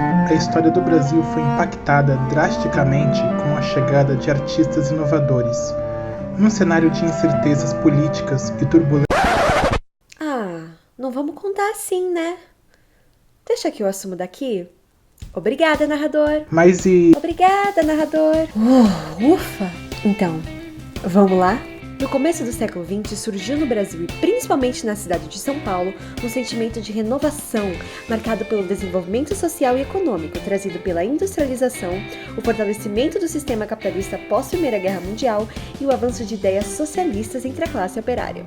a história do Brasil foi impactada drasticamente com a chegada de artistas inovadores. Num cenário de incertezas políticas e turbulências. Ah, não vamos contar assim, né? Deixa que eu assumo daqui. Obrigada, narrador. Obrigada, narrador. Ufa! Então, vamos lá? No começo do século XX, surgiu no Brasil e principalmente na cidade de São Paulo um sentimento de renovação, marcado pelo desenvolvimento social e econômico, trazido pela industrialização, o fortalecimento do sistema capitalista pós-Primeira Guerra Mundial e o avanço de ideias socialistas entre a classe operária.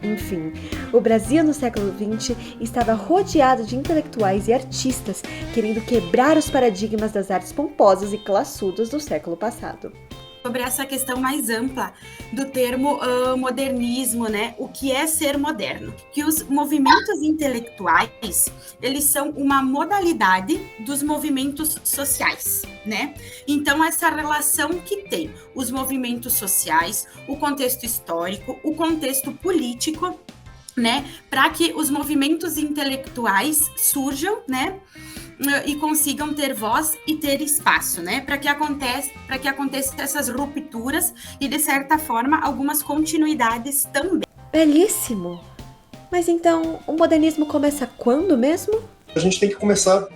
Enfim, o Brasil no século XX estava rodeado de intelectuais e artistas querendo quebrar os paradigmas das artes pomposas e classudas do século passado. Sobre essa questão mais ampla do termo modernismo, né? O que é ser moderno? Que os movimentos intelectuais, eles são uma modalidade dos movimentos sociais, né? Então, essa relação que tem os movimentos sociais, o contexto histórico, o contexto político, né? Para que os movimentos intelectuais surjam, né? E consigam ter voz e ter espaço, né? Para que aconteçam essas rupturas e, de certa forma, algumas continuidades também. Belíssimo! Mas então, o modernismo começa quando mesmo? A gente tem que começar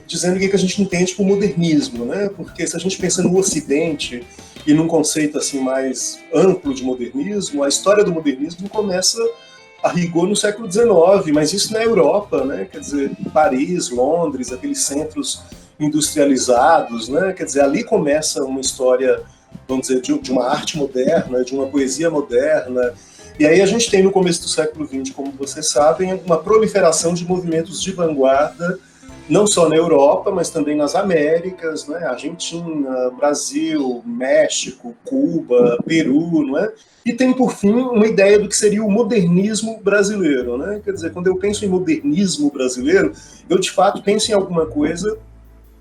dizendo o que a gente entende por modernismo, né? Porque se a gente pensa no Ocidente e num conceito assim mais amplo de modernismo, a história do modernismo começa a rigor no século XIX, mas isso na Europa, né? Quer dizer, Paris, Londres, aqueles centros industrializados, né? Quer dizer, ali começa uma história, vamos dizer, de uma arte moderna, de uma poesia moderna. E aí a gente tem no começo do século XX, como vocês sabem, uma proliferação de movimentos de vanguarda, não só na Europa, mas também nas Américas, né? Argentina, Brasil, México, Cuba, Peru, não é? E tem, por fim, uma ideia do que seria o modernismo brasileiro, né? Quer dizer, quando eu penso em modernismo brasileiro, eu, de fato, penso em alguma coisa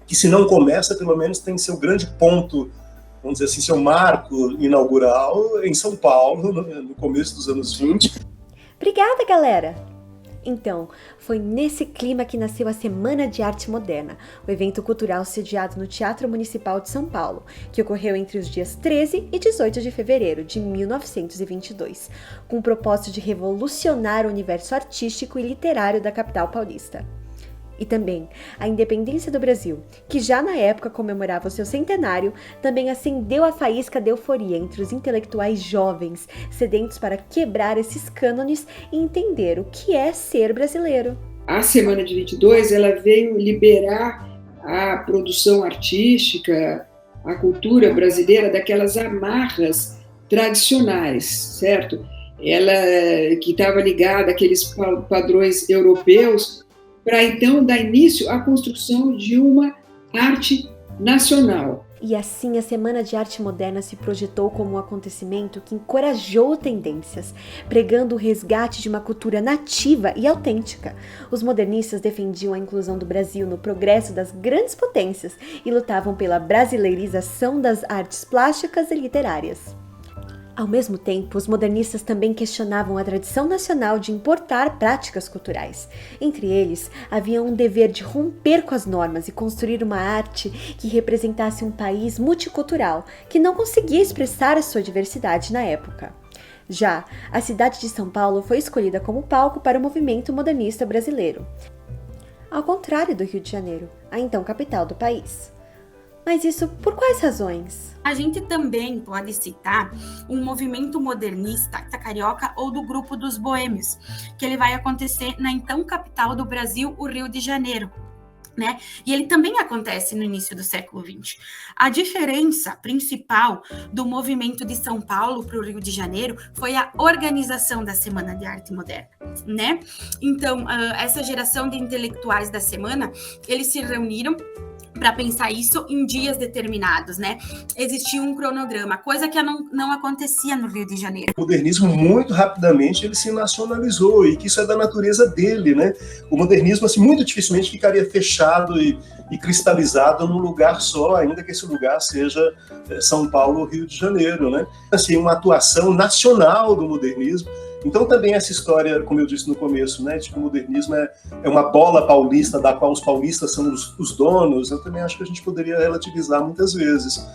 que, se não começa, pelo menos tem seu grande ponto, vamos dizer assim, seu marco inaugural em São Paulo, no começo dos anos 20. Obrigada, galera! Então, foi nesse clima que nasceu a Semana de Arte Moderna, o evento cultural sediado no Teatro Municipal de São Paulo, que ocorreu entre os dias 13 e 18 de fevereiro de 1922, com o propósito de revolucionar o universo artístico e literário da capital paulista. E também a independência do Brasil, que já na época comemorava o seu centenário, também acendeu a faísca de euforia entre os intelectuais jovens, sedentos para quebrar esses cânones e entender o que é ser brasileiro. A Semana de 22, ela veio liberar a produção artística, a cultura brasileira daquelas amarras tradicionais, certo? Ela que estava ligada àqueles padrões europeus, para então dar início à construção de uma arte nacional. E assim a Semana de Arte Moderna se projetou como um acontecimento que encorajou tendências, pregando o resgate de uma cultura nativa e autêntica. Os modernistas defendiam a inclusão do Brasil no progresso das grandes potências e lutavam pela brasileirização das artes plásticas e literárias. Ao mesmo tempo, os modernistas também questionavam a tradição nacional de importar práticas culturais. Entre eles, havia um dever de romper com as normas e construir uma arte que representasse um país multicultural, que não conseguia expressar a sua diversidade na época. Já a cidade de São Paulo foi escolhida como palco para o movimento modernista brasileiro, ao contrário do Rio de Janeiro, a então capital do país. Mas isso por quais razões? A gente também pode citar um movimento modernista da Carioca ou do Grupo dos Boêmios, que ele vai acontecer na então capital do Brasil, o Rio de Janeiro, né? E ele também acontece no início do século XX. A diferença principal do movimento de São Paulo para o Rio de Janeiro foi a organização da Semana de Arte Moderna, né? Então, essa geração de intelectuais da semana, eles se reuniram para pensar isso em dias determinados, né? Existia um cronograma, coisa que não acontecia no Rio de Janeiro. O modernismo, muito rapidamente, ele se nacionalizou, e que isso é da natureza dele, né? O modernismo, assim, muito dificilmente ficaria fechado e cristalizado num lugar só, ainda que esse lugar seja São Paulo ou Rio de Janeiro, né? Assim, uma atuação nacional do modernismo Então também essa história, como eu disse no começo, né, de que o modernismo é uma bola paulista da qual os paulistas são os donos, eu também acho que a gente poderia relativizar muitas vezes.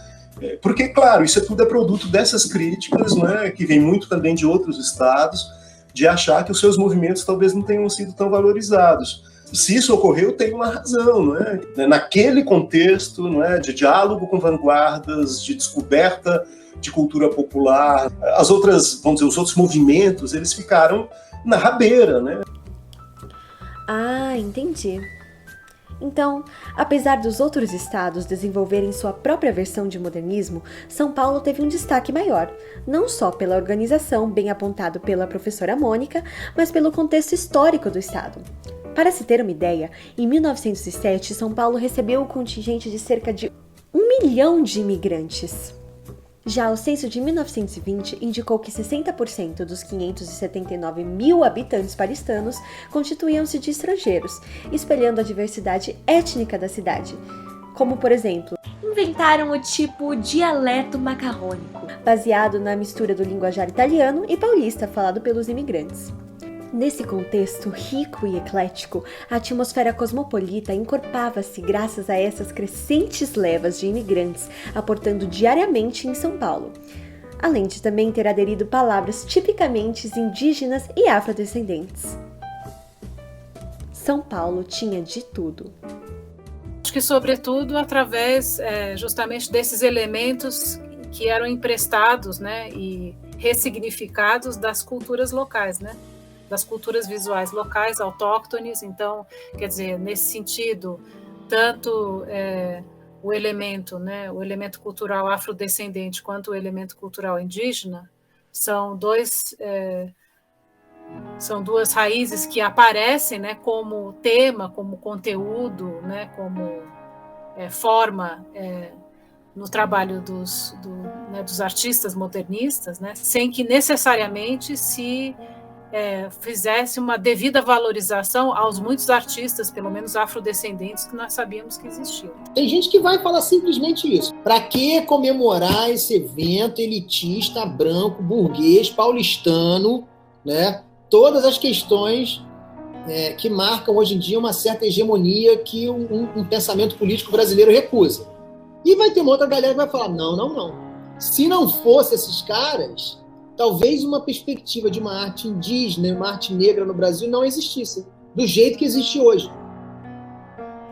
Porque, claro, isso tudo é produto dessas críticas, né, que vem muito também de outros estados, de achar que os seus movimentos talvez não tenham sido tão valorizados. Se isso ocorreu, tem uma razão, não é? Naquele contexto, não é, de diálogo com vanguardas, de descoberta de cultura popular, as outras, vamos dizer, os outros movimentos, eles ficaram na rabeira, né? Ah, entendi. Então, apesar dos outros estados desenvolverem sua própria versão de modernismo, São Paulo teve um destaque maior, não só pela organização bem apontado pela professora Mônica, mas pelo contexto histórico do estado. Para se ter uma ideia, em 1907, São Paulo recebeu um contingente de cerca de 1 milhão de imigrantes. Já o censo de 1920 indicou que 60% dos 579 mil habitantes paulistanos constituíam-se de estrangeiros, espelhando a diversidade étnica da cidade. Como, por exemplo, inventaram o tipo dialeto macarrônico, baseado na mistura do linguajar italiano e paulista falado pelos imigrantes. Nesse contexto rico e eclético, a atmosfera cosmopolita encorpava-se graças a essas crescentes levas de imigrantes aportando diariamente em São Paulo, além de também ter aderido palavras tipicamente indígenas e afrodescendentes. São Paulo tinha de tudo. Acho que, sobretudo, através justamente desses elementos que eram emprestados, né, e ressignificados das culturas locais, né? Das culturas visuais locais, autóctones. Então, quer dizer, nesse sentido, tanto o elemento, né, o elemento cultural afrodescendente quanto o elemento cultural indígena são duas raízes que aparecem, né, como tema, como conteúdo, né, como forma no trabalho dos artistas modernistas, né, sem que necessariamente se fizesse uma devida valorização aos muitos artistas, pelo menos afrodescendentes, que nós sabíamos que existiam. Tem gente que vai falar simplesmente isso. Para que comemorar esse evento elitista, branco, burguês, paulistano, né? Todas as questões que marcam hoje em dia uma certa hegemonia que um pensamento político brasileiro recusa. E vai ter uma outra galera que vai falar, não. Se não fosse esses caras, talvez uma perspectiva de uma arte indígena, uma arte negra no Brasil não existisse, do jeito que existe hoje.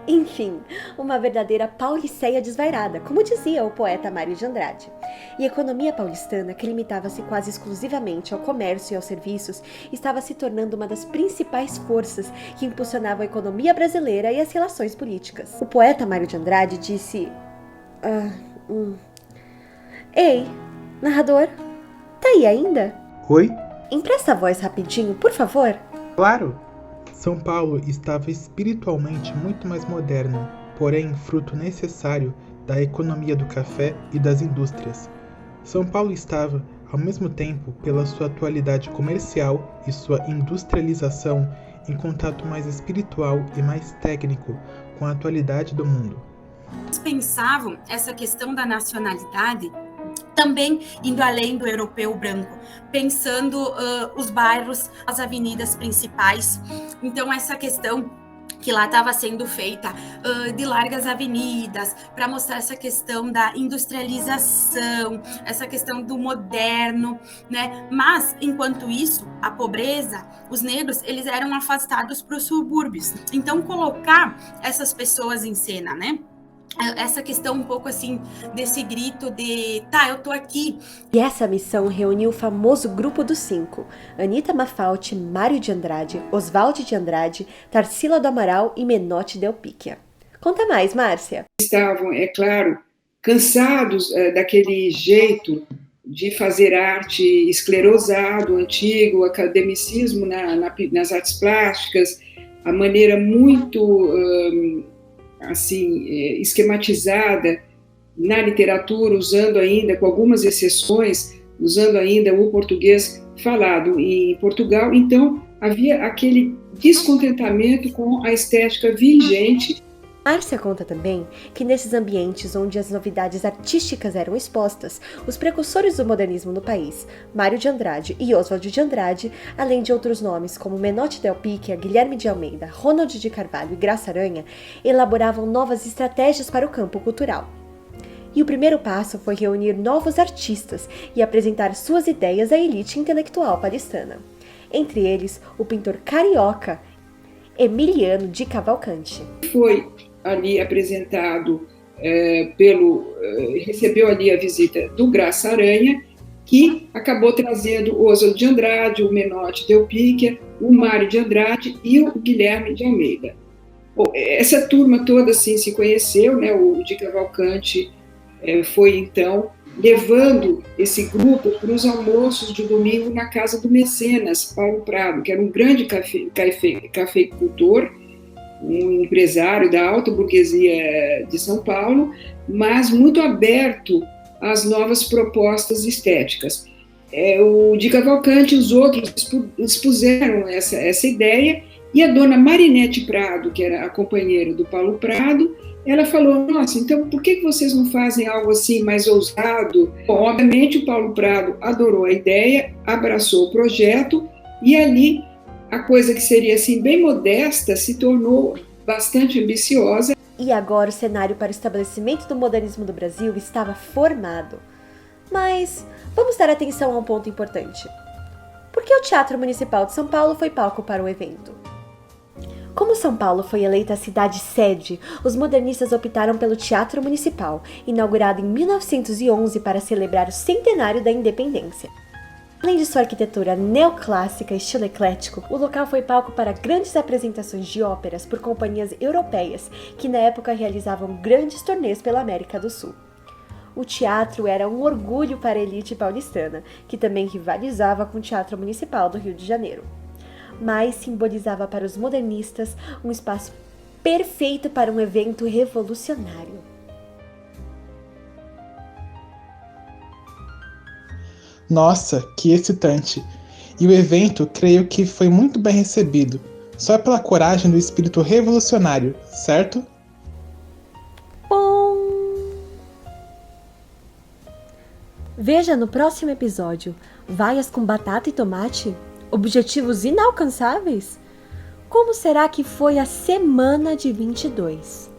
Enfim, uma verdadeira pauliceia desvairada, como dizia o poeta Mário de Andrade. E a economia paulistana, que limitava-se quase exclusivamente ao comércio e aos serviços, estava se tornando uma das principais forças que impulsionavam a economia brasileira e as relações políticas. O poeta Mário de Andrade disse... Ei, narrador... Tá aí ainda? Oi? Empresta a voz rapidinho, por favor. Claro! São Paulo estava espiritualmente muito mais moderna, porém fruto necessário da economia do café e das indústrias. São Paulo estava, ao mesmo tempo, pela sua atualidade comercial e sua industrialização, em contato mais espiritual e mais técnico com a atualidade do mundo. Eles pensavam essa questão da nacionalidade também indo além do europeu branco, pensando os bairros, as avenidas principais. Então, essa questão que lá estava sendo feita de largas avenidas, para mostrar essa questão da industrialização, essa questão do moderno, né? Mas, enquanto isso, a pobreza, os negros, eles eram afastados para os subúrbios. Então, colocar essas pessoas em cena, né? Essa questão um pouco assim, desse grito de, tá, eu tô aqui. E essa missão reuniu o famoso Grupo dos Cinco: Anita Mafalte, Mário de Andrade, Oswald de Andrade, Tarsila do Amaral e Menotti Del Picchia. Conta mais, Márcia. Estavam, é claro, cansados daquele jeito de fazer arte esclerosado, antigo, o academicismo nas artes plásticas, a maneira muito... esquematizada na literatura, usando ainda, com algumas exceções, usando ainda o português falado em Portugal. Então, havia aquele descontentamento com a estética vigente Márcia conta também que nesses ambientes onde as novidades artísticas eram expostas, os precursores do modernismo no país, Mário de Andrade e Oswald de Andrade, além de outros nomes como Menotti Del Picchia, Guilherme de Almeida, Ronald de Carvalho e Graça Aranha, elaboravam novas estratégias para o campo cultural. E o primeiro passo foi reunir novos artistas e apresentar suas ideias à elite intelectual paulistana. Entre eles, o pintor carioca Emiliano de Cavalcanti. Foi ali apresentado recebeu ali a visita do Graça Aranha, que acabou trazendo o Oswald de Andrade, o Menotti Del Picchia, o Mário de Andrade e o Guilherme de Almeida. Bom, essa turma toda assim se conheceu, né? O de Cavalcanti foi então levando esse grupo para os almoços de domingo na casa do mecenas Paulo Prado, que era um grande cafeicultor, um empresário da alta burguesia de São Paulo, mas muito aberto às novas propostas estéticas. O de Cavalcanti e os outros expuseram essa ideia, e a dona Marinete Prado, que era a companheira do Paulo Prado, ela falou: nossa, então por que vocês não fazem algo assim mais ousado? Bom, obviamente o Paulo Prado adorou a ideia, abraçou o projeto, e ali a coisa que seria assim bem modesta se tornou bastante ambiciosa. E agora o cenário para o estabelecimento do modernismo do Brasil estava formado. Mas vamos dar atenção a um ponto importante. Por que o Teatro Municipal de São Paulo foi palco para o evento? Como São Paulo foi eleita a cidade-sede, os modernistas optaram pelo Teatro Municipal, inaugurado em 1911 para celebrar o centenário da independência. Além de sua arquitetura neoclássica e estilo eclético, o local foi palco para grandes apresentações de óperas por companhias europeias que na época realizavam grandes turnês pela América do Sul. O teatro era um orgulho para a elite paulistana, que também rivalizava com o Teatro Municipal do Rio de Janeiro, mas simbolizava para os modernistas um espaço perfeito para um evento revolucionário. Nossa, que excitante! E o evento, creio que foi muito bem recebido, só pela coragem do espírito revolucionário, certo? Bom... Veja no próximo episódio: vaias com batata e tomate? Objetivos inalcançáveis? Como será que foi a semana de 22?